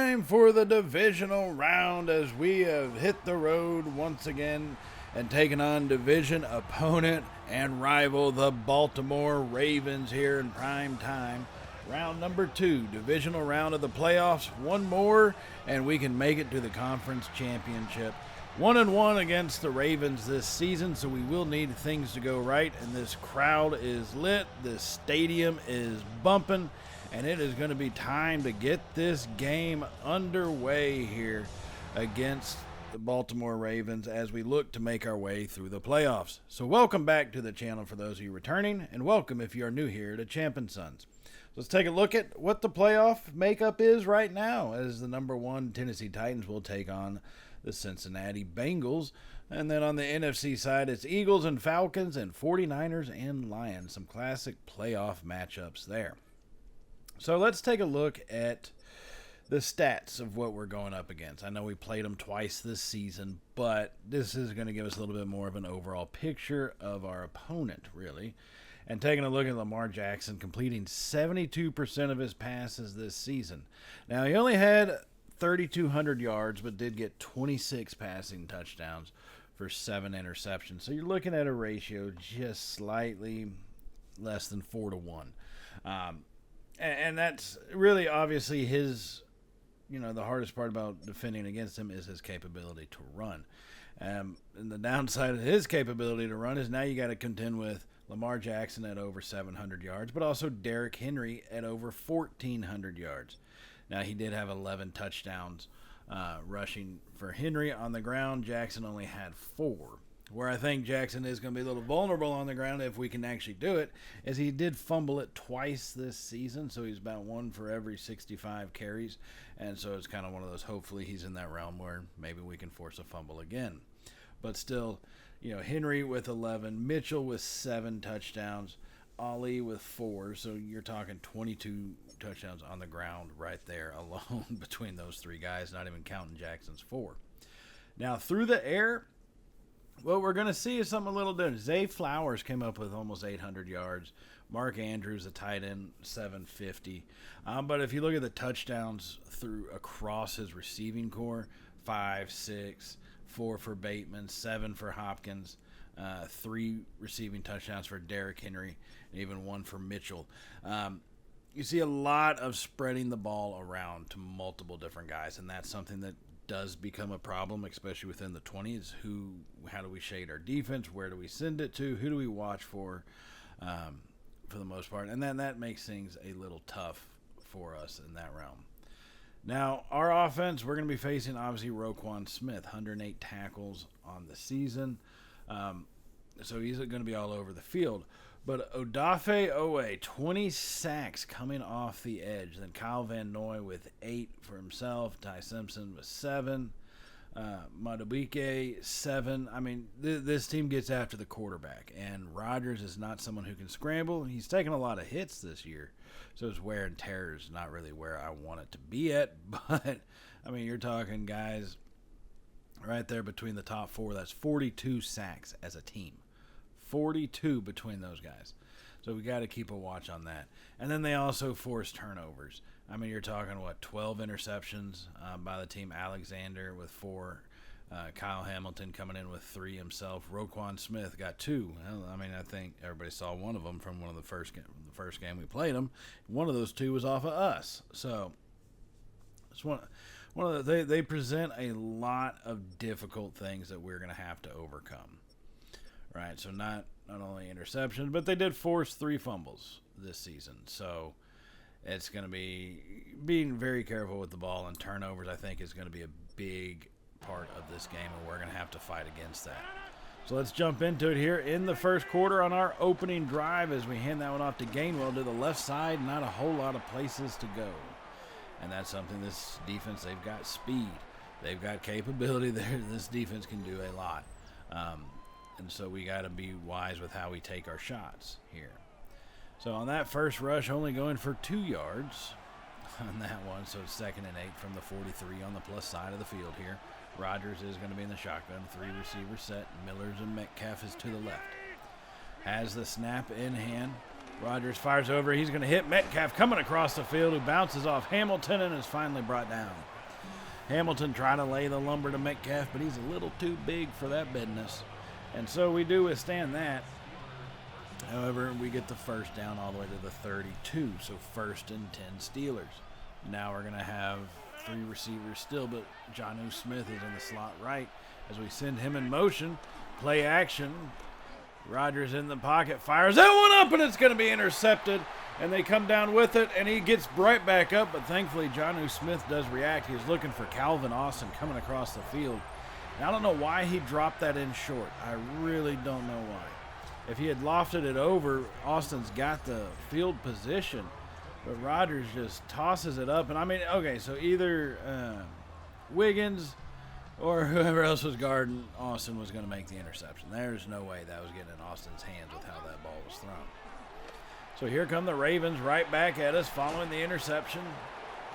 time for the divisional round as we have hit the road once again and taken on division opponent and rival the Baltimore Ravens here in prime time. Round number 2, divisional round of the playoffs. One more and we can make it to the conference championship. 1-1 against the Ravens this season, so we will need things to go right. And this crowd is lit, this stadium is bumping, and it is going to be time to get this game underway here against the Baltimore Ravens as we look to make our way through the playoffs. So welcome back to the channel for those of you returning, and welcome if you are new here to Champ & Sons. Let's take a look at what the playoff makeup is right now, as the number 1 Tennessee Titans will take on the Cincinnati Bengals. And then on the NFC side, it's Eagles and Falcons and 49ers and Lions. Some classic playoff matchups there. So let's take a look at the stats of what we're going up against. I know we played them twice this season, but this is going to give us a little bit more of an overall picture of our opponent, really. And taking a look at Lamar Jackson, completing 72% of his passes this season. Now, he only had 3,200 yards, but did get 26 passing touchdowns for 7 interceptions. So you're looking at a ratio just slightly less than 4-1. And that's really obviously his, the hardest part about defending against him is his capability to run. And the downside of his capability to run is now you got to contend with Lamar Jackson at over 700 yards, but also Derrick Henry at over 1,400 yards. Now, he did have 11 touchdowns rushing for Henry on the ground. Jackson only had 4. Where I think Jackson is going to be a little vulnerable on the ground if we can actually do it, is he did fumble it twice this season, so he's about 1 for every 65 carries. And so it's kind of one of those, hopefully he's in that realm where maybe we can force a fumble again. But still, Henry with 11, Mitchell with 7 touchdowns, Ali with 4, so you're talking 22 touchdowns on the ground right there alone between those 3 guys, not even counting Jackson's 4. Now, through the air, what we're going to see is something a little different. Zay Flowers came up with almost 800 yards. Mark Andrews, a tight end, 750. But if you look at the touchdowns across his receiving core, 5, 6, 4 for Bateman, 7 for Hopkins, 3 receiving touchdowns for Derrick Henry, and even 1 for Mitchell. You see a lot of spreading the ball around to multiple different guys, and that's something that does become a problem, especially within the 20s. How do we shade our defense? Where do we send it to? Who do we watch for the most part? And then that makes things a little tough for us in that realm. Now, our offense, we're going to be facing, obviously, Roquan Smith, 108 tackles on the season. So he's going to be all over the field. But Odafe Owe, 20 sacks coming off the edge. Then Kyle Van Noy with 8 for himself. Ty Simpson with 7. Madubuike, 7. I mean, this team gets after the quarterback. And Rodgers is not someone who can scramble. He's taken a lot of hits this year. So his wear and tear is not really where I want it to be at. But, I mean, you're talking guys right there between the top 4. That's 42 sacks as a team. 42 between those guys. So we got to keep a watch on that. And then they also force turnovers. I mean, you're talking, 12 interceptions by the team. Alexander with 4. Kyle Hamilton coming in with 3 himself. Roquan Smith got 2. Well, I mean, I think everybody saw one of them from the first game we played them. One of those 2 was off of us. So it's one of they present a lot of difficult things that we're going to have to overcome. Right, so not only interceptions, but they did force 3 fumbles this season. So it's going to be being very careful with the ball, and turnovers, I think, is going to be a big part of this game, and we're going to have to fight against that. So let's jump into it here in the first quarter on our opening drive as we hand that one off to Gainwell to the left side. Not a whole lot of places to go. And that's something this defense, they've got speed. They've got capability there. This defense can do a lot. And so we got to be wise with how we take our shots here. So on that first rush, only going for 2 yards on that one. So it's 2nd and 8 from the 43 on the plus side of the field here. Rodgers is going to be in the shotgun. 3 receivers set. Millers and Metcalf is to the left. Has the snap in hand. Rodgers fires over. He's going to hit Metcalf coming across the field, who bounces off Hamilton and is finally brought down Hamilton trying to lay the lumber to Metcalf, but he's a little too big for that business. And so we do withstand that. However, we get the first down all the way to the 32, so 1st and 10 Steelers. Now we're going to have 3 receivers still, but Roquan Smith is in the slot right as we send him in motion. Play action. Rodgers in the pocket, fires that one up, and it's going to be intercepted. And they come down with it, and he gets right back up, but thankfully Roquan Smith does react. He's looking for Calvin Austin coming across the field. Now, I don't know why he dropped that in short. I really don't know why. If he had lofted it over, Austin's got the field position, but Rodgers just tosses it up. And I mean, okay, so either Wiggins or whoever else was guarding Austin was going to make the interception. There's no way that was getting in Austin's hands with how that ball was thrown. So here come the Ravens right back at us following the interception.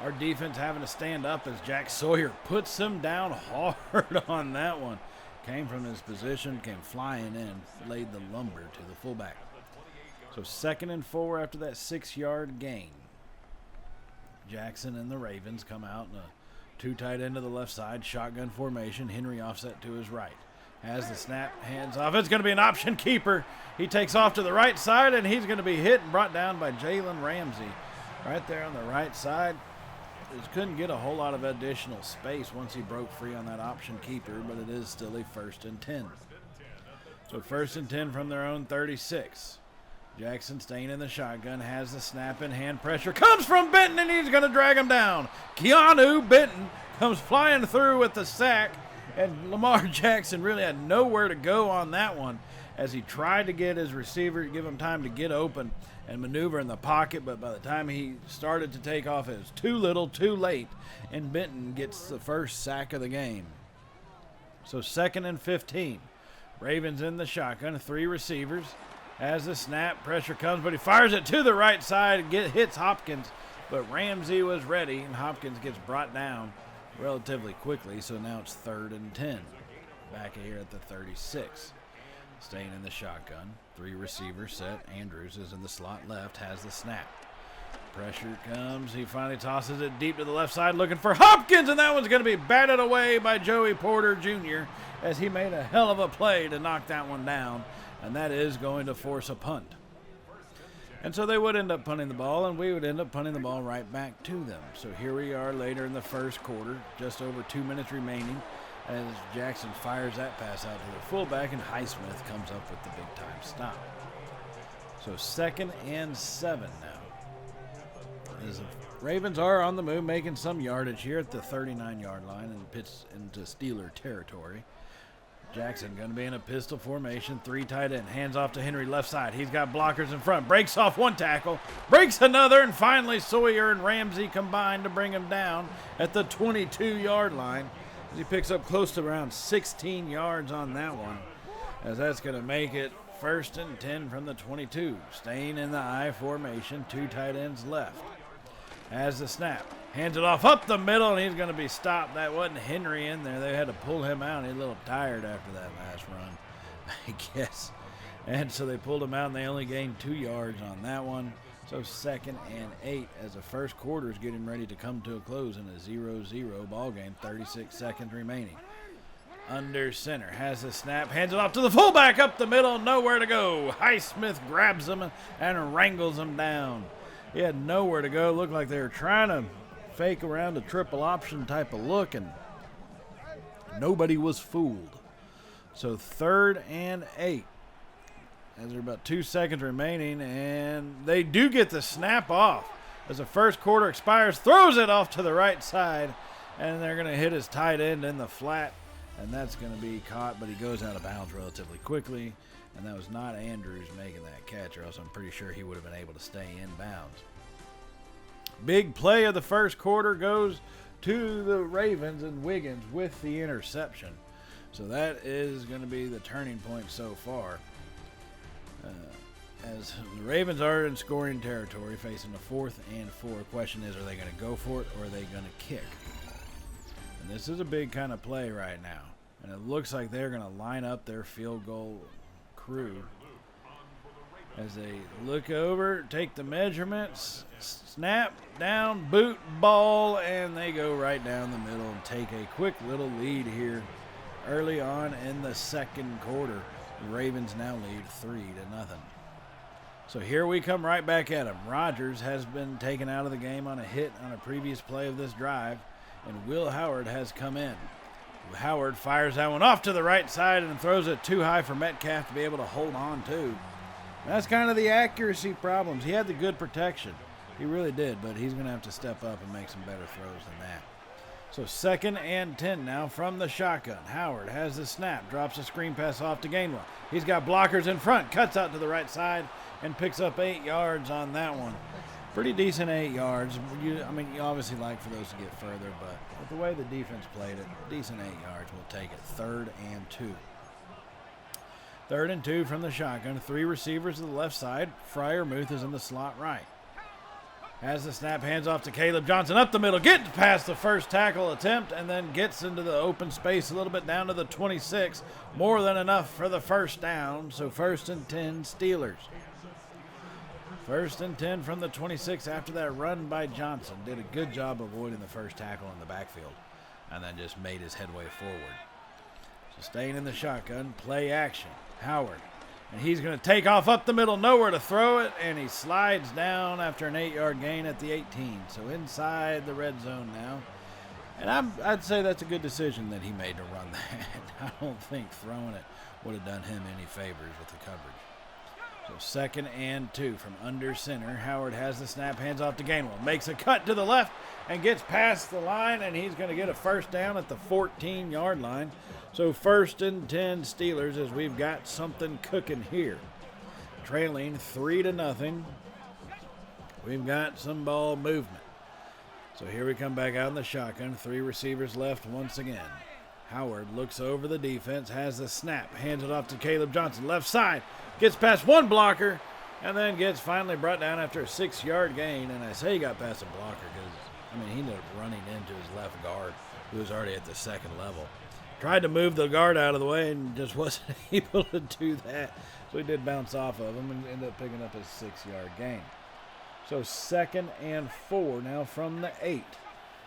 Our defense having to stand up as Jack Sawyer puts him down hard on that one. Came from his position, came flying in, laid the lumber to the fullback. So 2nd and 4 after that 6-yard gain. Jackson and the Ravens come out in a 2 tight end to the left side, shotgun formation. Henry offset to his right. Has the snap, hands off. It's going to be an option keeper. He takes off to the right side, and he's going to be hit and brought down by Jalen Ramsey. Right there on the right side. Just couldn't get a whole lot of additional space once he broke free on that option keeper, but it is still a 1st and 10. So 1st and 10 from their own 36. Jackson staying in the shotgun, has the snap in hand. Pressure comes from Benton, and he's going to drag him down. Keanu Benton comes flying through with the sack, and Lamar Jackson really had nowhere to go on that one as he tried to get his receiver, give him time to get open and maneuver in the pocket, but by the time he started to take off, it was too little, too late, and Benton gets the first sack of the game. So 2nd and 15. Ravens in the shotgun, 3 receivers. As the snap, pressure comes, but he fires it to the right side and hits Hopkins, but Ramsey was ready, and Hopkins gets brought down relatively quickly, so now it's 3rd and 10. Back here at the 36. Staying in the shotgun, 3 receivers set. Andrews is in the slot left, has the snap. Pressure comes, he finally tosses it deep to the left side looking for Hopkins, and that one's going to be batted away by Joey Porter Jr. as he made a hell of a play to knock that one down, and that is going to force a punt. And so they would end up punting the ball, and we would end up punting the ball right back to them. So here we are later in the first quarter, just over 2 minutes remaining, as Jackson fires that pass out to the fullback, and Highsmith comes up with the big-time stop. So 2nd and 7 now. As the Ravens are on the move, making some yardage here at the 39-yard line and pitch into Steeler territory. Jackson going to be in a pistol formation, 3 tight end, hands off to Henry left side. He's got blockers in front, breaks off 1 tackle, breaks another, and finally Sawyer and Ramsey combine to bring him down at the 22-yard line. As he picks up close to around 16 yards on that one, as that's going to make it 1st and 10 from the 22. Staying in the I formation, 2 tight ends left. Has the snap, hands it off up the middle, and he's going to be stopped. That wasn't Henry in there. They had to pull him out. He's a little tired after that last run, I guess. And so they pulled him out, and they only gained 2 yards on that one. So 2nd and 8 as the first quarter is getting ready to come to a close in a 0-0 ball game. 36 seconds remaining. Under center, has the snap, hands it off to the fullback up the middle, nowhere to go. Highsmith grabs him and wrangles him down. He had nowhere to go. Looked like they were trying to fake around a triple option type of look, and nobody was fooled. So 3rd and 8. As there are about 2 seconds remaining, and they do get the snap off. As the first quarter expires, throws it off to the right side, and they're going to hit his tight end in the flat, and that's going to be caught, but he goes out of bounds relatively quickly, and that was not Andrews making that catch, or else I'm pretty sure he would have been able to stay in bounds. Big play of the first quarter goes to the Ravens, and Wiggins with the interception. So that is going to be the turning point so far. As the Ravens are in scoring territory, facing a 4th and 4. Question is, are they going to go for it or are they going to kick? And this is a big kind of play right now. And it looks like they're going to line up their field goal crew as they look over, take the measurements, snap, down, boot, ball, and they go right down the middle and take a quick little lead here early on in the second quarter. The Ravens now lead 3-0. So here we come right back at him. Rodgers has been taken out of the game on a hit on a previous play of this drive, and Will Howard has come in. Howard fires that one off to the right side and throws it too high for Metcalf to be able to hold on to. That's kind of the accuracy problems. He had the good protection. He really did, but he's going to have to step up and make some better throws than that. So 2nd and 10 now from the shotgun. Howard has the snap, drops a screen pass off to Gainwell. He's got blockers in front, cuts out to the right side, and picks up 8 yards on that one. Pretty decent 8 yards. You obviously like for those to get further, but with the way the defense played it, decent 8 yards. We'll take it. 3rd and 2. 3rd and 2 from the shotgun. 3 receivers to the left side. Freiermuth is in the slot right. Has the snap, hands off to Caleb Johnson up the middle, gets past the first tackle attempt, and then gets into the open space a little bit down to the 26. More than enough for the first down, so 1st and 10 Steelers. 1st and 10 from the 26 after that run by Johnson. Did a good job avoiding the first tackle in the backfield, and then just made his headway forward. So staying in the shotgun, play action. Howard. And he's going to take off up the middle, nowhere to throw it, and he slides down after an 8-yard gain at the 18. So inside the red zone now. And I'd say that's a good decision that he made to run that. I don't think throwing it would have done him any favors with the coverage. So 2nd and 2 from under center. Howard has the snap, hands off to Gainwell. Makes a cut to the left and gets past the line, and he's going to get a first down at the 14-yard line. So 1st and 10 Steelers as we've got something cooking here. Trailing 3-0. We've got some ball movement. So here we come back out in the shotgun. 3 receivers left once again. Howard looks over the defense, has the snap, hands it off to Caleb Johnson. Left side, gets past one blocker, and then gets finally brought down after a 6-yard gain. And I say he got past a blocker because, he ended up running into his left guard, who was already at the 2nd level. Tried to move the guard out of the way and just wasn't able to do that. So he did bounce off of him and ended up picking up his 6-yard gain. So 2nd and 4 now from the 8.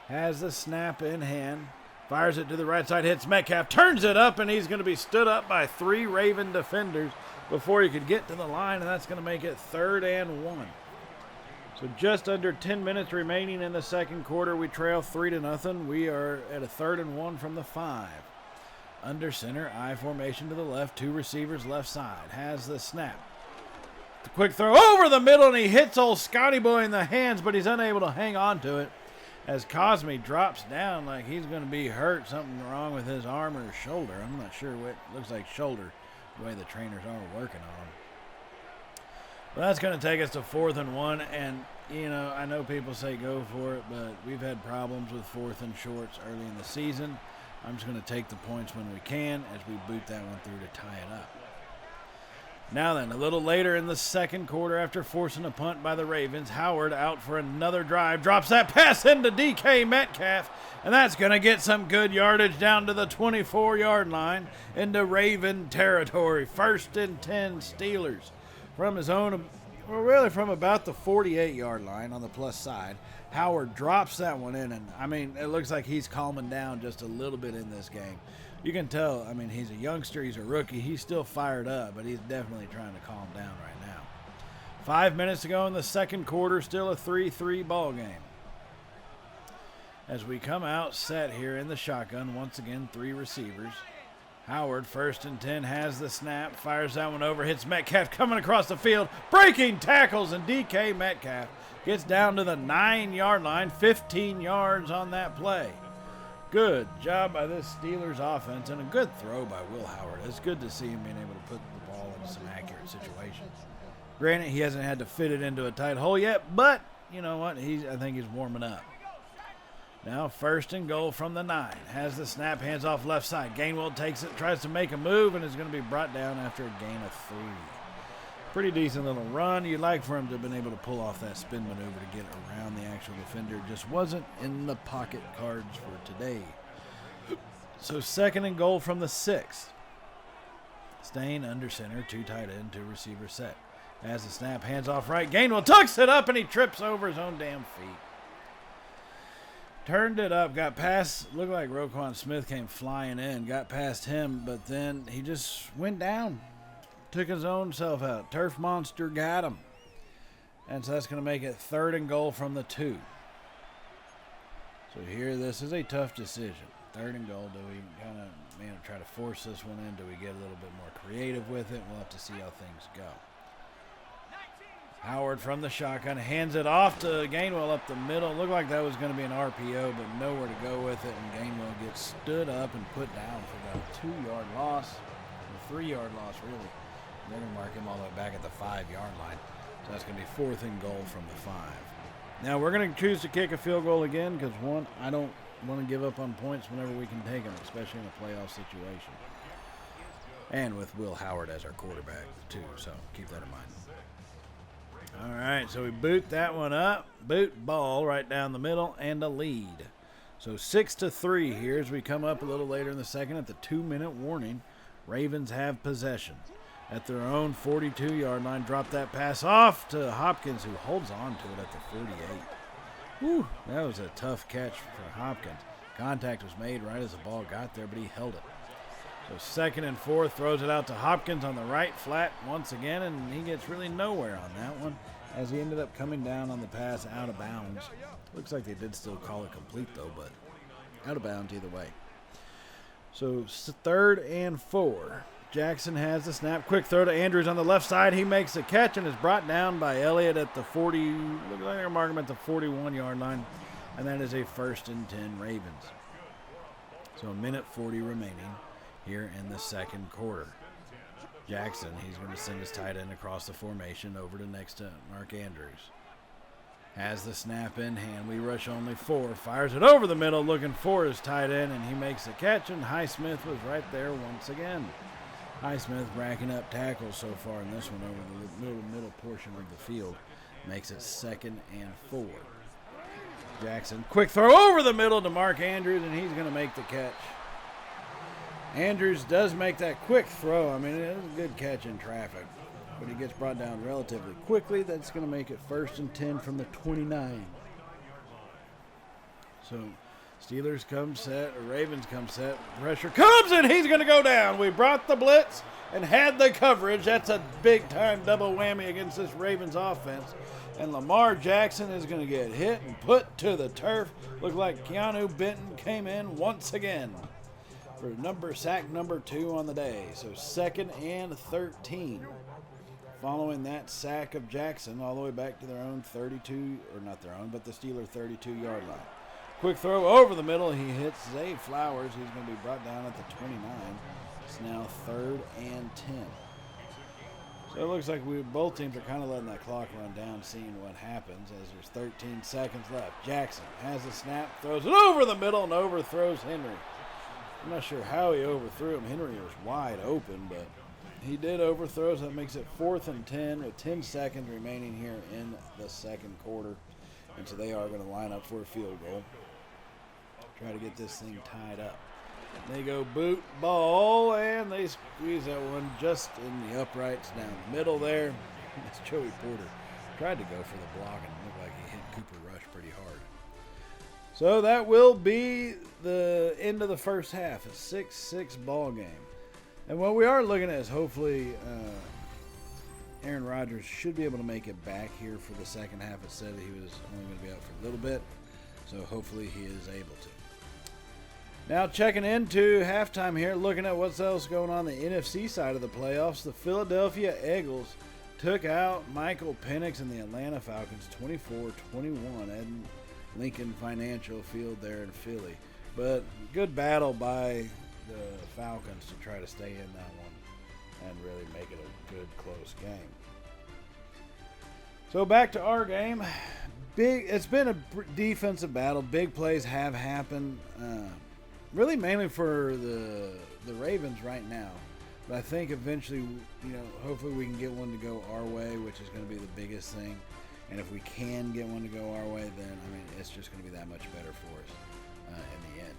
Has the snap in hand. Fires it to the right side, hits Metcalf, turns it up, and he's going to be stood up by 3 Raven defenders before he could get to the line, and that's going to make it 3rd and 1. So just under 10 minutes remaining in the second quarter. We trail 3-0. We are at a 3rd and 1 from the 5. Under center, I formation to the left, 2 receivers left side. Has the snap. The quick throw over the middle, and he hits old Scotty Boy in the hands, but he's unable to hang on to it as Cosme drops down like he's going to be hurt. Something wrong with his arm or his shoulder. I'm not sure what. Looks like shoulder, the way the trainers are working on him. Well, that's going to take us to 4th and 1, and, I know people say go for it, but we've had problems with 4th and shorts early in the season. I'm just going to take the points when we can as we boot that one through to tie it up. Now then, a little later in the second quarter, after forcing a punt by the Ravens, Howard out for another drive, drops that pass into DK Metcalf, and that's going to get some good yardage down to the 24-yard line into Raven territory. 1st and 10 Steelers from his own, from about the 48-yard line on the plus side. Howard drops that one in, and, it looks like he's calming down just a little bit in this game. You can tell, he's a youngster, he's a rookie, he's still fired up, but he's definitely trying to calm down right now. 5 minutes to go in the second quarter, still a 3-3 ball game. As we come out set here in the shotgun, once again, 3 receivers. Howard, 1st and 10, has the snap, fires that one over, hits Metcalf coming across the field, breaking tackles, and DK Metcalf gets down to the 9-yard line, 15 yards on that play. Good job by this Steelers offense, and a good throw by Will Howard. It's good to see him being able to put the ball into some accurate situations. Granted, he hasn't had to fit it into a tight hole yet, but you know what? I think he's warming up. Now 1st and goal from the 9. Has the snap, hands off left side. Gainwell takes it, tries to make a move, and is going to be brought down after a gain of 3. Pretty decent little run. You'd like for him to have been able to pull off that spin maneuver to get around the actual defender. Just wasn't in the pocket cards for today. So 2nd and goal from the 6. Staying under center, 2 tight end, 2 receiver set. As the snap, hands off right. Gainwell tucks it up, and he trips over his own damn feet. Turned it up, got past, looked like Roquan Smith came flying in, got past him, but then he just went down. Took his own self out. Turf Monster got him. And so that's going to make it 3rd and goal from the 2. So here, this is a tough decision. 3rd and goal. Do we kind of try to force this one in? Do we get a little bit more creative with it? We'll have to see how things go. Howard from the shotgun hands it off to Gainwell up the middle. Looked like that was going to be an RPO, but nowhere to go with it. And Gainwell gets stood up and put down for about a 2-yard loss, a 3-yard loss, really. They're going to mark him all the way back at the 5-yard line. So that's going to be 4th and goal from the 5. Now we're going to choose to kick a field goal again because, one, I don't want to give up on points whenever we can take them, especially in a playoff situation. And with Will Howard as our quarterback, too, so keep that in mind. All right, so we boot that one up. Boot ball right down the middle and a lead. So 6-3 here as we come up a little later in the second at the 2-minute warning. Ravens have possession. At their own 42-yard line, drop that pass off to Hopkins, who holds on to it at the 48. Whew, that was a tough catch for Hopkins. Contact was made right as the ball got there, but he held it. So 2nd and 4, throws it out to Hopkins on the right flat once again, and he gets really nowhere on that one as he ended up coming down on the pass out of bounds. Looks like they did still call it complete, though, but out of bounds either way. So 3rd and 4. Jackson has the snap. Quick throw to Andrews on the left side. He makes the catch and is brought down by Elliott at the 40. Looks like they're marking him at the 41-yard line, and that is a 1st and 10 Ravens. So 1:40 remaining here in the second quarter. Jackson, he's going to send his tight end across the formation over to next to Mark Andrews. Has the snap in hand. We rush only 4. Fires it over the middle looking for his tight end, and he makes the catch, and Highsmith was right there once again. Highsmith racking up tackles so far in this one over the middle portion of the field. Makes it 2nd and 4. Jackson, quick throw over the middle to Mark Andrews, and he's going to make the catch. Andrews does make that quick throw. I mean, it was a good catch in traffic, but he gets brought down relatively quickly. That's going to make it 1st and 10 from the 29. So Steelers come set, or Ravens come set. Pressure comes, and he's going to go down. We brought the blitz and had the coverage. That's a big-time double whammy against this Ravens offense. And Lamar Jackson is going to get hit and put to the turf. Looked like Keanu Benton came in once again for sack number 2 on the day. So 2nd and 13. Following that sack of Jackson all the way back to their own 32, or not their own, but the Steeler 32-yard line. Quick throw over the middle. He hits Zay Flowers. He's going to be brought down at the 29. It's now 3rd and 10. So it looks like both teams are kind of letting that clock run down, seeing what happens as there's 13 seconds left. Jackson has the snap, throws it over the middle, and overthrows Henry. I'm not sure how he overthrew him. Henry was wide open, but he did overthrow, so that makes it 4th and 10 with 10 seconds remaining here in the second quarter. And so they are going to line up for a field goal. Try to get this thing tied up. They go boot ball, and they squeeze that one just in the uprights down the middle there. It's Joey Porter. Tried to go for the block and looked like he hit Cooper Rush pretty hard. So that will be the end of the first half. A 6-6 ball game. And what we are looking at is hopefully Aaron Rodgers should be able to make it back here for the second half. It said he was only going to be out for a little bit. So hopefully he is able to. Now checking into halftime here, looking at what's else going on the NFC side of the playoffs. The Philadelphia Eagles took out Michael Penix and the Atlanta Falcons 24-21 at Lincoln Financial Field there in Philly. But good battle by the Falcons to try to stay in that one and really make it a good, close game. So back to our game. It's been a defensive battle. Big plays have happened. Really mainly for the Ravens right now. But I think eventually, hopefully we can get one to go our way, which is going to be the biggest thing. And if we can get one to go our way, then, it's just going to be that much better for us in the end.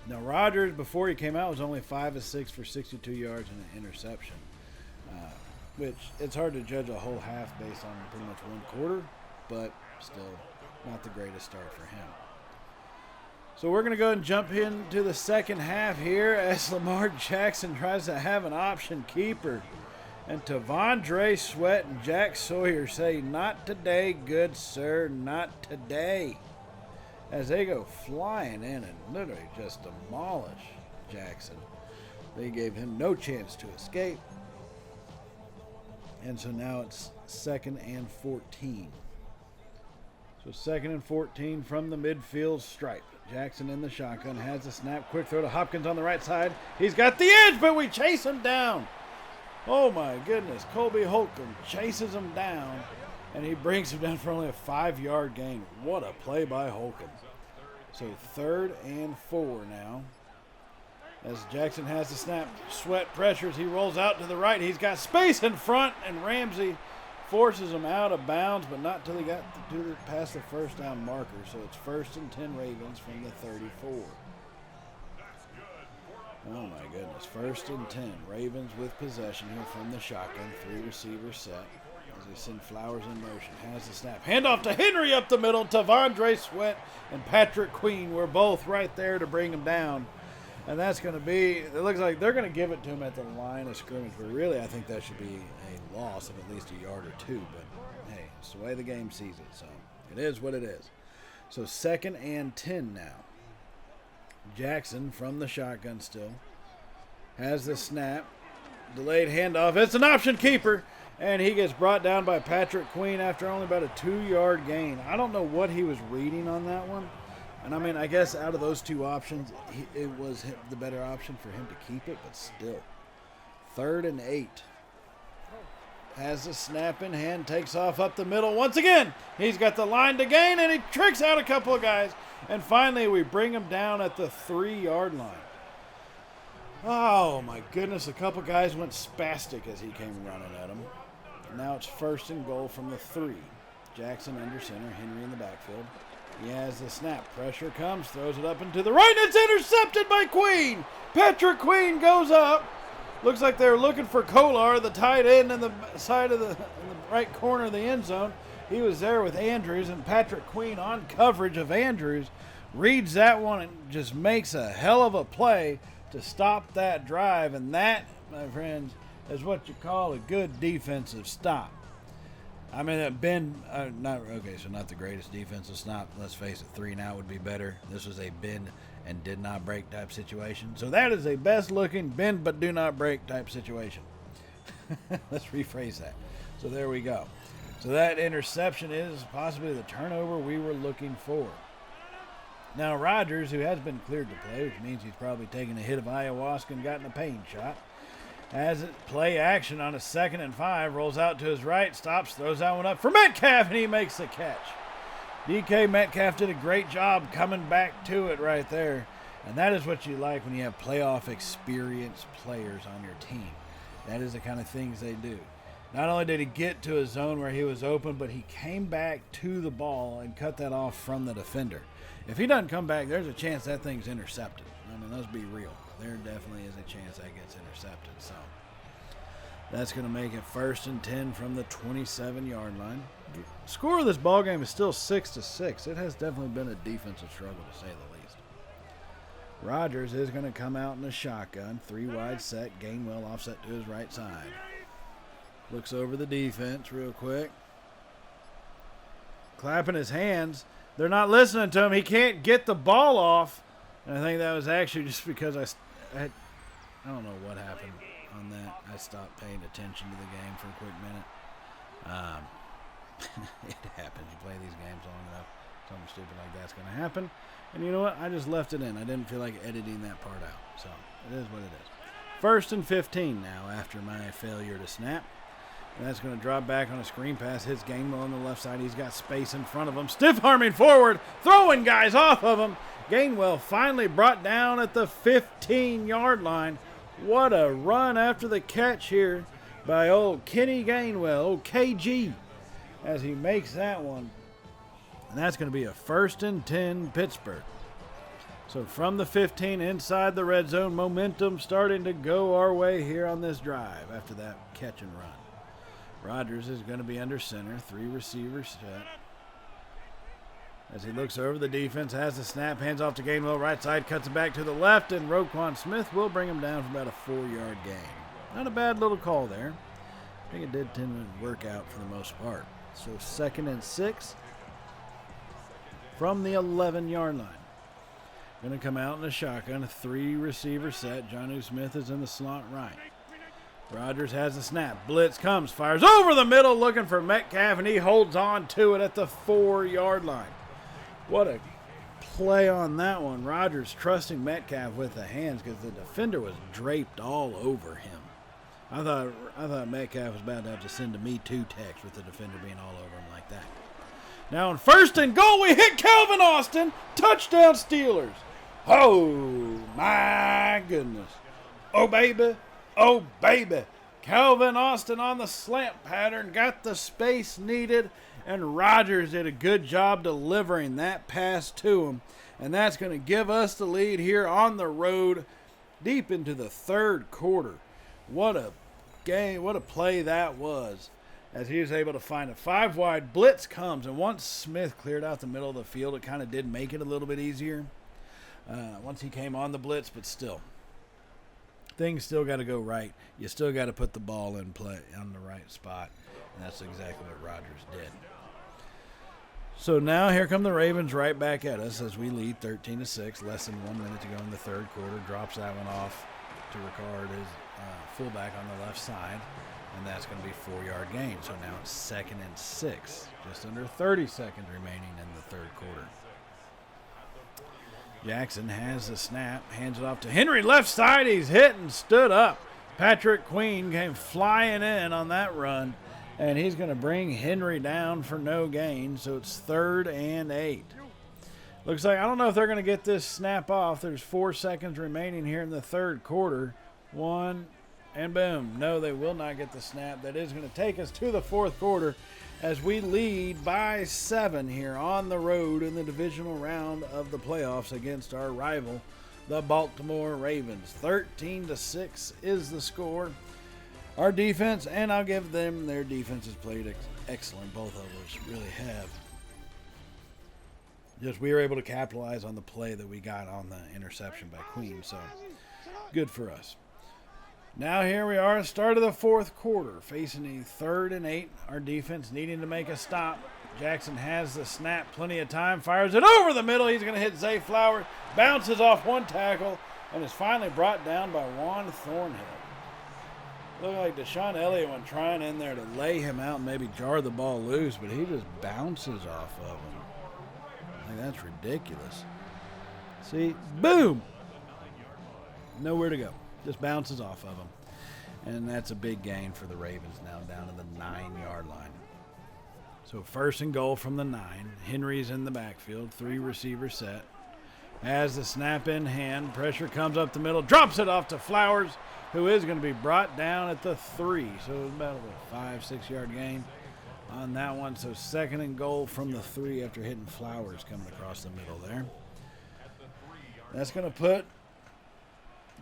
Now, Rodgers, before he came out, was only 5 of 6 for 62 yards and an interception. which it's hard to judge a whole half based on pretty much one quarter, but still not the greatest start for him. So we're going to go and jump into the second half here as Lamar Jackson tries to have an option keeper. And T'Vondre Sweat and Jack Sawyer say, "Not today, good sir, not today." As they go flying in and literally just demolish Jackson. They gave him no chance to escape. And so now it's 2nd and 14. So 2nd and 14 from the midfield stripe. Jackson in the shotgun, has the snap, quick throw to Hopkins on the right side. He's got the edge, but we chase him down. Oh my goodness, Colby Holcomb chases him down, and he brings him down for only a 5-yard gain. What a play by Holcomb. So 3rd and 4 now. As Jackson has the snap, Sweat pressures, he rolls out to the right. He's got space in front, and Ramsey forces him out of bounds, but not till he got past the first down marker. So it's 1st and 10 Ravens from the 34. Oh my goodness, 1st and 10. Ravens with possession here from the shotgun. 3-receiver set. As they send Flowers in motion. Has the snap. Handoff to Henry up the middle. T'Vondre Sweat and Patrick Queen were both right there to bring him down. And that's going to be, it looks like they're going to give it to him at the line of scrimmage. But really, I think that should be a loss of at least a yard or 2. But hey, it's the way the game sees it. So it is what it is. So 2nd and 10 now. Jackson from the shotgun still. Has the snap. Delayed handoff. It's an option keeper. And he gets brought down by Patrick Queen after only about a 2-yard gain. I don't know what he was reading on that one. And I mean, I guess out of those 2 options, it was the better option for him to keep it. But still. 3rd and 8. Has the snap in hand. Takes off up the middle. Once again, he's got the line to gain. And he tricks out a couple of guys. And finally, we bring him down at the 3-yard line. Oh, my goodness. A couple guys went spastic as he came running at him. Now it's 1st and goal from the 3. Jackson under center. Henry in the backfield. He has the snap. Pressure comes. Throws it up into the right. And it's intercepted by Queen. Patrick Queen goes up. Looks like they're looking for Kolar, the tight end, in the side of in the right corner of the end zone. He was there with Andrews, and Patrick Queen on coverage of Andrews reads that one and just makes a hell of a play to stop that drive. And that, my friends, is what you call a good defensive stop. I mean, not the greatest defensive stop. Let's face it, 3 and out would be better. This was a bend and did not break type situation. So that is a best looking bend but do not break type situation. Let's rephrase that. So there we go. So that interception is possibly the turnover we were looking for. Now Rodgers, who has been cleared to play, which means he's probably taken a hit of ayahuasca and gotten a pain shot, has it play action on a 2nd and 5, rolls out to his right, stops, throws that one up for Metcalf, and he makes the catch. DK Metcalf did a great job coming back to it right there. And that is what you like when you have playoff experienced players on your team. That is the kind of things they do. Not only did he get to a zone where he was open, but he came back to the ball and cut that off from the defender. If he doesn't come back, there's a chance that thing's intercepted. I mean, let's be real. There definitely is a chance that gets intercepted. So that's going to make it 1st and 10 from the 27-yard line. The score of this ballgame is still 6-6. It has definitely been a defensive struggle, to say the least. Rodgers is going to come out in a shotgun. 3 wide set. Gainwell offset to his right side. Looks over the defense real quick. Clapping his hands. They're not listening to him. He can't get the ball off. And I think that was actually just because I don't know what happened on that. I stopped paying attention to the game for a quick minute. It happens. You play these games long enough, something stupid like that's going to happen. And you know what? I just left it in. I didn't feel like editing that part out. So it is what it is. 1st and 15 now after my failure to snap. And that's going to drop back on a screen pass. Hits Gainwell on the left side. He's got space in front of him. Stiff arming forward. Throwing guys off of him. Gainwell finally brought down at the 15-yard line. What a run after the catch here by old Kenny Gainwell, old KG, as he makes that one. And that's going to be a 1st and 10 Pittsburgh. So from the 15 inside the red zone, momentum starting to go our way here on this drive after that catch and run. Rodgers is going to be under center. 3 receivers set. As he looks over the defense, has the snap, hands off to Gainwell, right side, cuts it back to the left, and Roquan Smith will bring him down for about a 4-yard gain. Not a bad little call there. I think it did tend to work out for the most part. So 2nd and 6 from the 11-yard line. Going to come out in a shotgun, a 3 receiver set. Jonnu Smith is in the slot right. Rodgers has the snap. Blitz comes, fires over the middle, looking for Metcalf, and he holds on to it at the 4-yard line. What a play on that one. Rodgers trusting Metcalf with the hands because the defender was draped all over him. I thought Metcalf was about to have to send a Me Too text with the defender being all over him like that. Now on 1st and goal, we hit Calvin Austin. Touchdown Steelers. Oh, my goodness. Oh, baby. Oh, baby. Calvin Austin on the slant pattern. Got the space needed. And Rodgers did a good job delivering that pass to him. And that's going to give us the lead here on the road deep into the 3rd quarter. What a game, what a play that was. As he was able to find a 5-wide blitz comes. And once Smith cleared out the middle of the field, it kind of did make it a little bit easier. Once he came on the blitz, but still. Things still got to go right. You still got to put the ball in play on the right spot. And that's exactly what Rodgers did. So now here come the Ravens right back at us as we lead 13-6. Less than 1 minute to go in the 3rd quarter. Drops that one off to Ricard, his fullback on the left side. And that's going to be a 4-yard gain. So now it's 2nd and 6. Just under 30 seconds remaining in the 3rd quarter. Jackson has the snap. Hands it off to Henry. Left side. He's hit and stood up. Patrick Queen came flying in on that run. And he's going to bring Henry down for no gain. So it's 3rd and 8. Looks like, I don't know if they're going to get this snap off. There's 4 seconds remaining here in the 3rd quarter. 1, and boom. No, they will not get the snap. That is going to take us to the 4th quarter as we lead by 7 here on the road in the divisional round of the playoffs against our rival, the Baltimore Ravens. 13-6 is the score. Our defense, and I'll give them, their defense has played excellent. Both of us really have. Just we were able to capitalize on the play that we got on the interception by Queen, so good for us. Now here we are, start of the 4th quarter, facing a 3rd and 8. Our defense needing to make a stop. Jackson has the snap, plenty of time, fires it over the middle. He's going to hit Zay Flowers, bounces off 1 tackle, and is finally brought down by Juan Thornhill. Looked like Deshaun Elliott went trying in there to lay him out and maybe jar the ball loose, but he just bounces off of him. Like, that's ridiculous. See, boom! Nowhere to go. Just bounces off of him. And that's a big gain for the Ravens now down to the 9-yard line. So 1st and goal from the 9. Henry's in the backfield. 3 receiver set. Has the snap in hand. Pressure comes up the middle. Drops it off to Flowers, who is going to be brought down at the 3. So about a 5-6 yard gain on that one. So 2nd and goal from the 3 after hitting Flowers coming across the middle there. That's going to put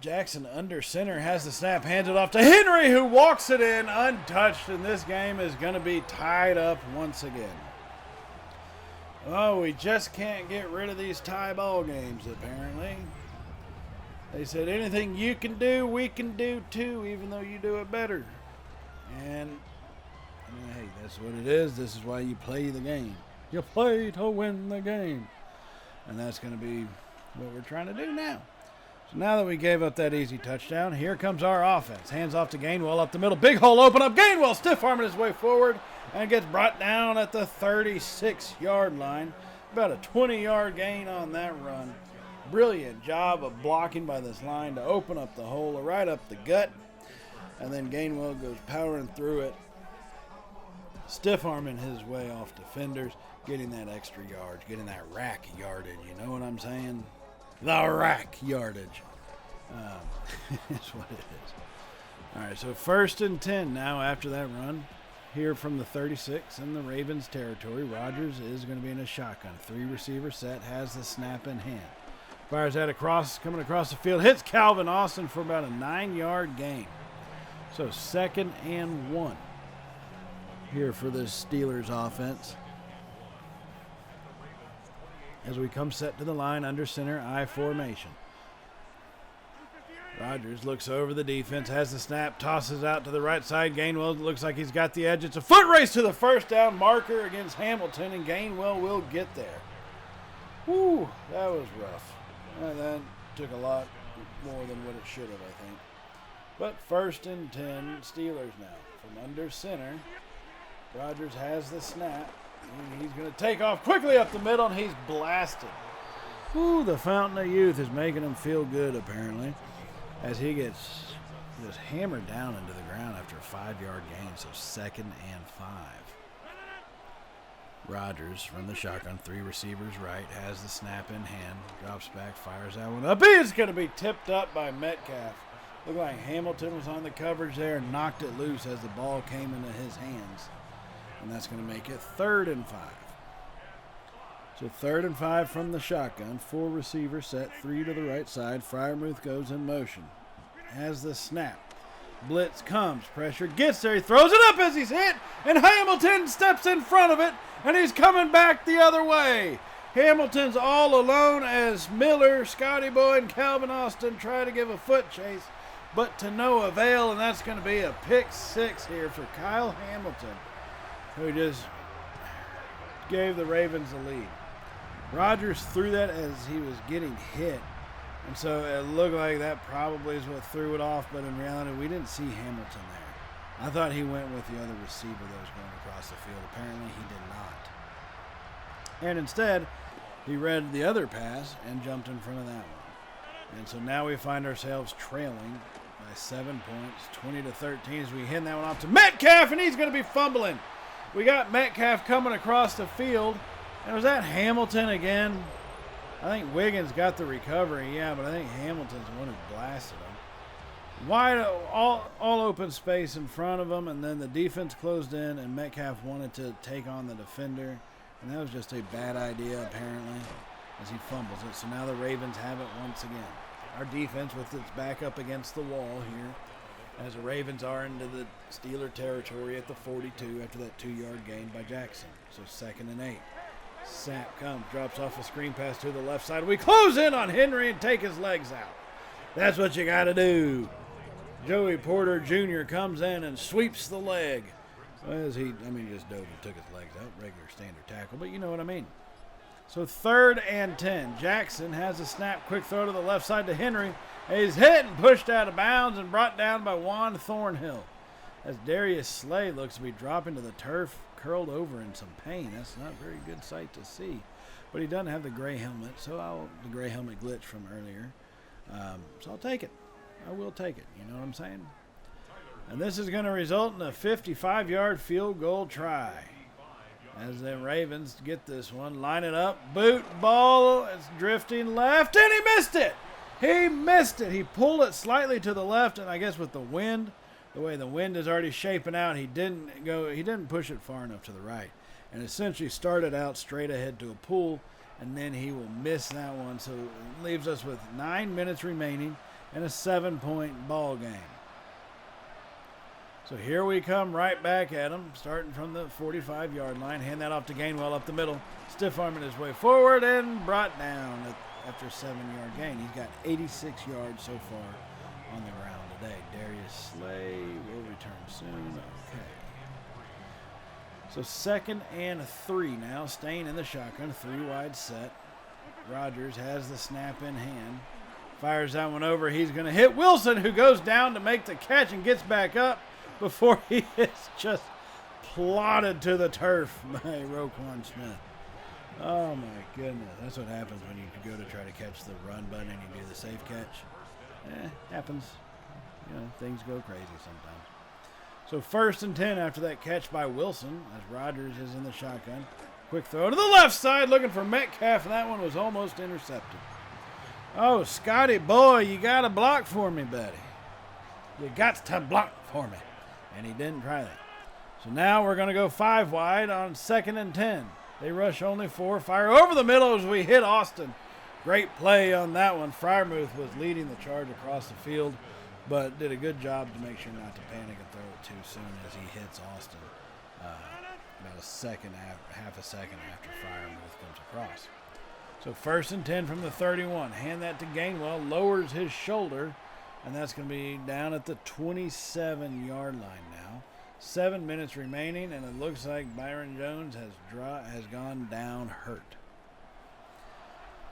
Jackson under center, has the snap, hands it off to Henry, who walks it in untouched, and this game is going to be tied up once again. Oh, we just can't get rid of these tie ball games, apparently. They said anything you can do, we can do too, even though you do it better. And, I mean, hey, that's what it is. This is why you play the game. You play to win the game. And that's going to be what we're trying to do now. So now that we gave up that easy touchdown, here comes our offense. Hands off to Gainwell up the middle. Big hole open up. Gainwell stiff-arming his way forward and gets brought down at the 36-yard line. About a 20-yard gain on that run. Brilliant job of blocking by this line to open up the hole right up the gut. And then Gainwell goes powering through it, stiff-arming his way off defenders, getting that extra yards, getting that rack yardage. You know what I'm saying? The rack yardage. That's what it is. All right, so 1st and 10 now after that run. Here from the 36 in the Ravens territory. Rodgers is going to be in a shotgun. 3 receiver set, has the snap in hand. Fires that across, coming across the field. Hits Calvin Austin for about a 9-yard gain. So 2nd and 1. here for this Steelers offense. As we come set to the line under center, I formation. Rodgers looks over the defense, has the snap, tosses out to the right side. Gainwell looks like he's got the edge. It's a foot race to the first down marker against Hamilton, and Gainwell will get there. Whew, that was rough. That took a lot more than what it should have, I think. But 1st and 10, Steelers now. From under center, Rodgers has the snap. And he's going to take off quickly up the middle, and he's blasted. Ooh, the fountain of youth is making him feel good, apparently, as he gets just hammered down into the ground after a 5-yard gain, so 2nd and 5. Rodgers from the shotgun, 3 receivers right, has the snap in hand, drops back, fires that one up. It's going to be tipped up by Metcalf. Looked like Hamilton was on the coverage there and knocked it loose as the ball came into his hands. And that's going to make it 3rd and 5. So 3rd and 5 from the shotgun. 4 receivers set, 3 to the right side. Freiermuth goes in motion. Has the snap. Blitz comes. Pressure gets there. He throws it up as he's hit. And Hamilton steps in front of it. And he's coming back the other way. Hamilton's all alone as Miller, Scotty Boy, and Calvin Austin try to give a foot chase. But to no avail. And that's going to be a pick 6 here for Kyle Hamilton, who just gave the Ravens the lead. Rodgers threw that as he was getting hit, and so it looked like that probably is what threw it off, but in reality, we didn't see Hamilton there. I thought he went with the other receiver that was going across the field. Apparently, he did not. And instead, he read the other pass and jumped in front of that one. And so now we find ourselves trailing by 7 points, 20-13, as we hand that one off to Metcalf, and he's going to be fumbling. We got Metcalf coming across the field. And was that Hamilton again? I think Wiggins got the recovery, yeah, but I think Hamilton's the one who blasted him. Wide, all open space in front of him, and then the defense closed in, and Metcalf wanted to take on the defender. And that was just a bad idea, apparently, as he fumbles it. So now the Ravens have it once again. Our defense with its back up against the wall here, as the Ravens are into the Steeler territory at the 42 after that 2-yard gain by Jackson. So 2nd and 8. Sapp comes, drops off a screen pass to the left side. We close in on Henry and take his legs out. That's what you got to do. Joey Porter Jr. comes in and sweeps the leg. As he, just dove and took his legs out. Regular standard tackle, but you know what I mean. So 3rd and 10. Jackson has a snap, quick throw to the left side to Henry. He's hit and pushed out of bounds and brought down by Juan Thornhill. As Darius Slay looks to be dropping to the turf, curled over in some pain. That's not a very good sight to see. But he doesn't have the gray helmet, so the gray helmet glitch from earlier. So I'll take it. I will take it. You know what I'm saying? And this is going to result in a 55-yard field goal try. As the Ravens get this one, line it up, boot, ball, it's drifting left, and he missed it! He missed it! He pulled it slightly to the left, and I guess with the wind, the way the wind is already shaping out, he didn't push it far enough to the right. And essentially started out straight ahead to a pool, and then he will miss that one. So it leaves us with 9 minutes remaining and a 7-point ball game. So here we come right back at him, starting from the 45-yard line. Hand that off to Gainwell up the middle. Stiff arming his way forward and brought down after a 7-yard gain. He's got 86 yards so far on the ground today. Darius Slay will return soon. Okay. So 2nd and 3 now, staying in the shotgun, 3 wide set. Rodgers has the snap in hand. Fires that one over. He's going to hit Wilson, who goes down to make the catch and gets back up before he is just plotted to the turf by Roquan Smith. Oh, my goodness. That's what happens when you go to try to catch the run button and you do the safe catch. Happens. You know, things go crazy sometimes. So 1st and 10 after that catch by Wilson as Rodgers is in the shotgun. Quick throw to the left side looking for Metcalf, and that one was almost intercepted. Oh, Scotty boy, you got to block for me, buddy. You got to block for me. And he didn't try that. So now we're going to go 5 wide on 2nd and 10. They rush only 4. Fire over the middle as we hit Austin. Great play on that one. Freiermuth was leading the charge across the field, but did a good job to make sure not to panic and throw it too soon as he hits Austin. about half a second after Firemouth comes across. So 1st and 10 from the 31. Hand that to Gainwell, lowers his shoulder, and that's going to be down at the 27-yard line now. 7 minutes remaining, and it looks like Byron Jones has gone down hurt.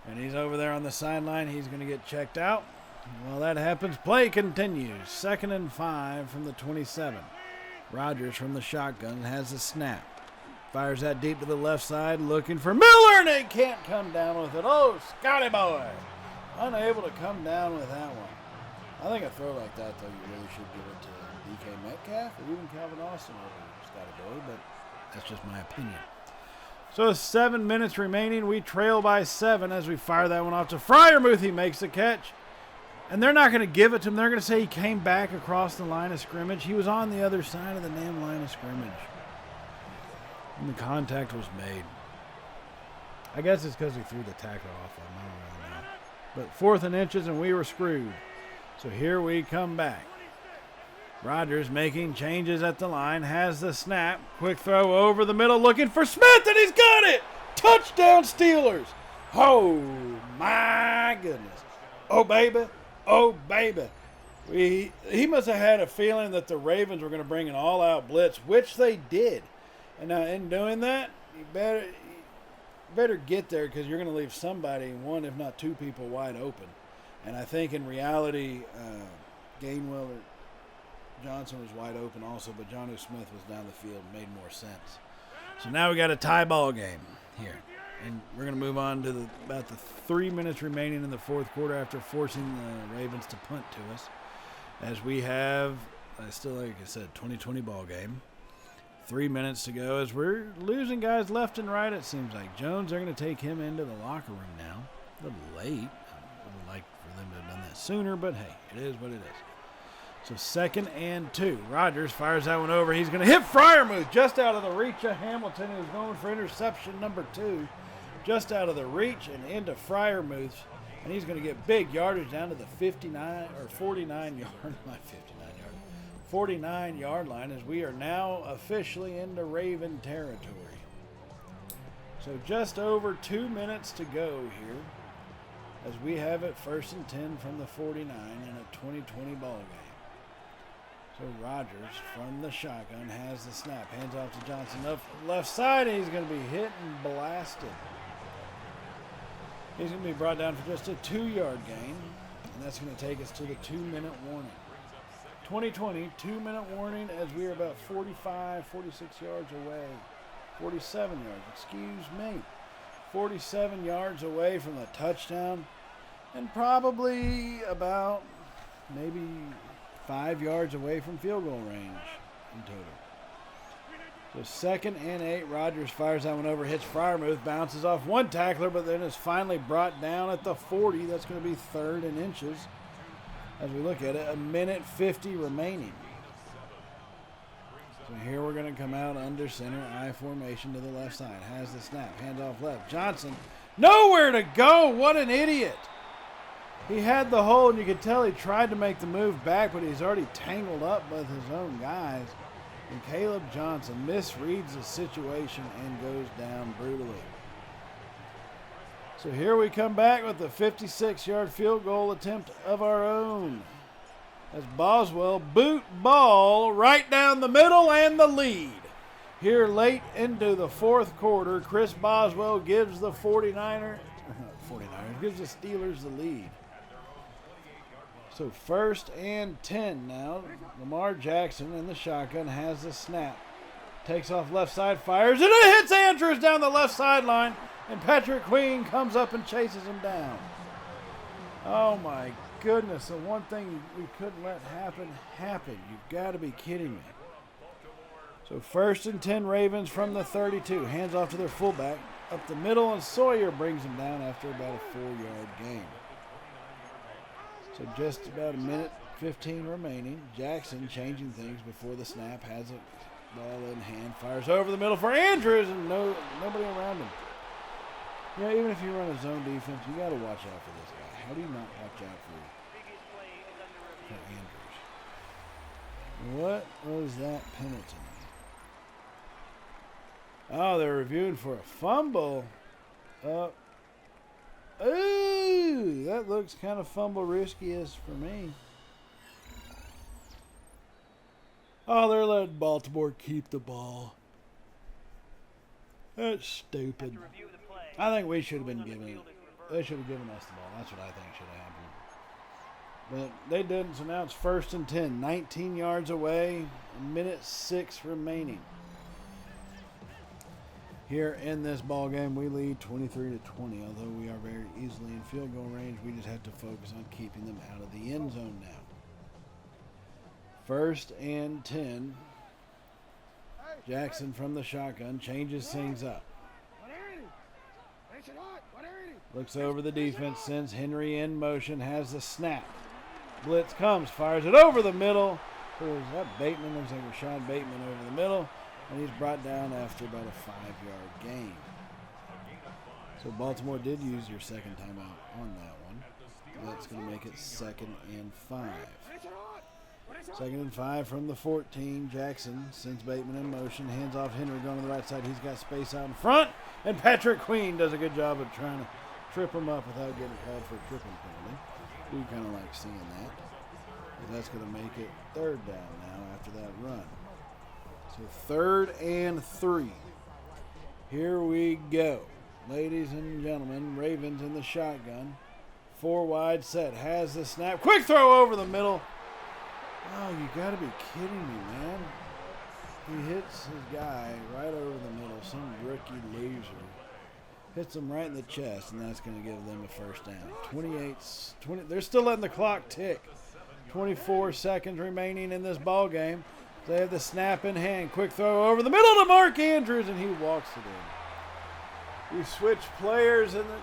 And he's over there on the sideline. He's going to get checked out. While that happens, play continues. 2nd and 5 from the 27. Rodgers from the shotgun has the snap. Fires that deep to the left side, looking for Miller, and they can't come down with it. Oh, Scotty boy. Unable to come down with that one. I think a throw like that, though, you really should give it to DK Metcalf or even Calvin Austin over Scotty boy, but that's just my opinion. So 7 minutes remaining. We trail by 7 as we fire that one off to Freiermuth. He makes the catch. And they're not going to give it to him. They're going to say he came back across the line of scrimmage. He was on the other side of the damn line of scrimmage. And the contact was made. I guess it's because he threw the tackle off him. I don't really know. But 4th and inches, and we were screwed. So here we come back. Rodgers making changes at the line, has the snap. Quick throw over the middle, looking for Smith, and he's got it! Touchdown Steelers! Oh, my goodness. Oh, baby. Oh, baby. He must have had a feeling that the Ravens were going to bring an all-out blitz, which they did. And now in doing that, you better get there because you're going to leave somebody, one if not two people, wide open. And I think in reality, Gainwell or Johnson was wide open also, but Jonnu Smith was down the field and made more sense. So now we got a tie ball game here. And we're going to move on to about the 3 minutes remaining in the 4th quarter after forcing the Ravens to punt to us. As we have, still like I said, 20-20 ball game. 3 minutes to go as we're losing guys left and right, it seems like. Jones, they're going to take him into the locker room now. A little late. I would like for them to have done that sooner, but hey, it is what it is. So 2nd and 2. Rodgers fires that one over. He's going to hit Freiermuth just out of the reach of Hamilton, who's going for interception number 2. Just out of the reach and into Freiermuth. And he's going to get big yardage down to the 49-yard line as we are now officially into Raven territory. So just over 2 minutes to go here as we have it 1st and 10 from the 49 in a 20-20 ball game. So Rodgers from the shotgun has the snap, hands off to Johnson up left side, and he's going to be hit and blasted. He's going to be brought down for just a 2-yard gain, and that's going to take us to the 2-minute warning. 2020, 2-minute warning as we are about 45, 46 yards away. 47 yards, excuse me. 47 yards away from the touchdown, and probably about maybe 5 yards away from field goal range in total. So 2nd and 8, Rodgers fires that one over, hits Freiermuth, bounces off one tackler, but then is finally brought down at the 40. That's going to be 3rd and inches. As we look at it, 1:50 remaining. So here we're going to come out under center, I formation to the left side. Has the snap, hands off left. Johnson, nowhere to go. What an idiot. He had the hole, and you could tell he tried to make the move back, but he's already tangled up with his own guys. And Caleb Johnson misreads the situation and goes down brutally. So here we come back with the 56-yard field goal attempt of our own. As Boswell boot ball right down the middle and the lead. Here late into the 4th quarter, Chris Boswell gives the gives the Steelers the lead. So 1st and 10 now. Lamar Jackson in the shotgun has the snap. Takes off left side, fires, and it hits Andrews down the left sideline. And Patrick Queen comes up and chases him down. Oh my goodness, the one thing we couldn't let happen happened. You've got to be kidding me. So 1st and 10 Ravens from the 32. Hands off to their fullback. Up the middle, and Sawyer brings him down after about a 4-yard gain. So just about 1:15 remaining. Jackson changing things before the snap. Has it ball in hand. Fires over the middle for Andrews, and nobody around him. Yeah, even if you run a zone defense, you got to watch out for this guy. How do you not watch out for Andrews? What was that penalty? Oh, they're reviewing for a fumble. Ooh, that looks kind of fumble risky-ish for me. Oh, they're letting Baltimore keep the ball. That's stupid. I think we should have been given it. They should have given us the ball. That's what I think should have happened. But they didn't, so now it's 1st and 10. 19 yards away, minute 6 remaining. Here in this ball game, we lead 23-20. Although we are very easily in field goal range, we just have to focus on keeping them out of the end zone now. 1st and 10. Jackson from the shotgun changes things up. Looks over the defense, sends Henry in motion, has the snap. Blitz comes, fires it over the middle. Is that Bateman? Looks like Rashad Bateman over the middle. And he's brought down after about a 5-yard gain. So Baltimore did use your second timeout on that one. That's going to make it 2nd and 5. 2nd and 5 from the 14. Jackson sends Bateman in motion, hands off Henry going to the right side. He's got space out in front. And Patrick Queen does a good job of trying to trip him up without getting called for a tripping penalty. We kind of like seeing that. But that's going to make it 3rd down now after that run. So 3rd and 3. Here we go. Ladies and gentlemen, Ravens in the shotgun. 4 wide set. Has the snap. Quick throw over the middle. Oh, you got to be kidding me, man. He hits his guy right over the middle. Some rookie loser. Hits him right in the chest, and that's going to give them a 1st down. 20. They're still letting the clock tick. 24 seconds remaining in this ball game. They have the snap in hand. Quick throw over the middle to Mark Andrews, and he walks it in. You switch players, and it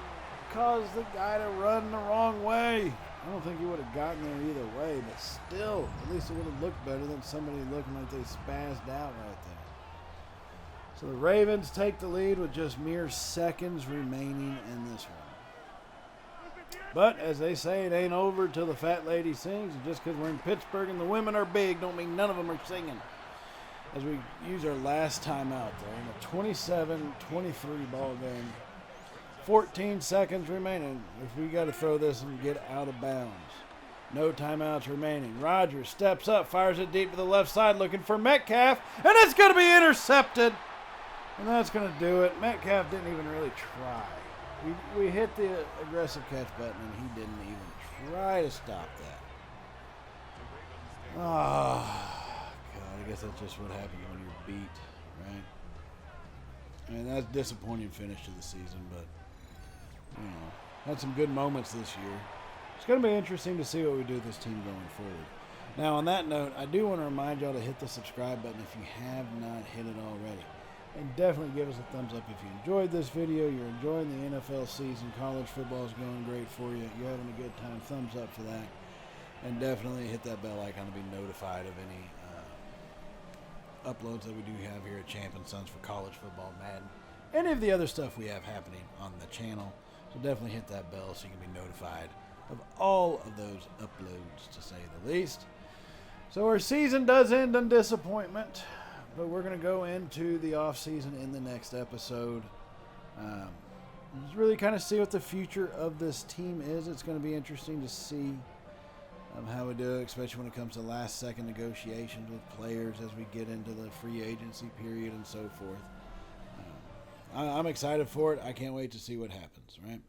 caused the guy to run the wrong way. I don't think he would have gotten there either way, but still, at least it would have looked better than somebody looking like they spazzed out right there. So the Ravens take the lead with just mere seconds remaining in this one. But as they say, it ain't over till the fat lady sings. And just because we're in Pittsburgh and the women are big don't mean none of them are singing. As we use our last timeout there in a 27-23 ball game. 14 seconds remaining. If we got to throw this and get out of bounds. No timeouts remaining. Rodgers steps up, fires it deep to the left side looking for Metcalf. And it's going to be intercepted. And that's going to do it. Metcalf didn't even really try. We hit the aggressive catch button, and he didn't even try to stop that. Oh, God, I guess that's just what happens when you're beat, right? I mean, that's a disappointing finish to the season, but, you know, had some good moments this year. It's going to be interesting to see what we do with this team going forward. Now, on that note, I do want to remind y'all to hit the subscribe button if you have not hit it already. And definitely give us a thumbs up if you enjoyed this video. You're enjoying the NFL season. College football is going great for you. You're having a good time. Thumbs up for that. And definitely hit that bell icon to be notified of any uploads that we do have here at Champ & Sons for college football, Madden, any of the other stuff we have happening on the channel. So definitely hit that bell so you can be notified of all of those uploads, to say the least. So our season does end in disappointment. But we're going to go into the offseason in the next episode. Just really kind of see what the future of this team is. It's going to be interesting to see how we do it, especially when it comes to last-second negotiations with players as we get into the free agency period and so forth. I'm excited for it. I can't wait to see what happens, right?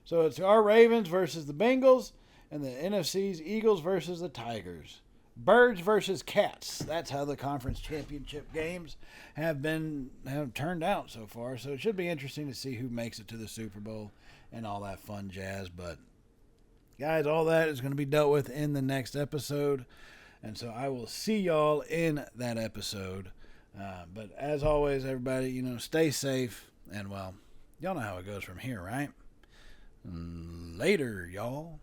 So it's our Ravens versus the Bengals, and the NFC's Eagles versus the Tigers. Birds versus cats. That's how the conference championship games have turned out so far. So it should be interesting to see who makes it to the Super Bowl and all that fun jazz. But guys, all that is going to be dealt with in the next episode. And so I will see y'all in that episode. But as always, everybody, stay safe. And well, y'all know how it goes from here, right? Later, y'all.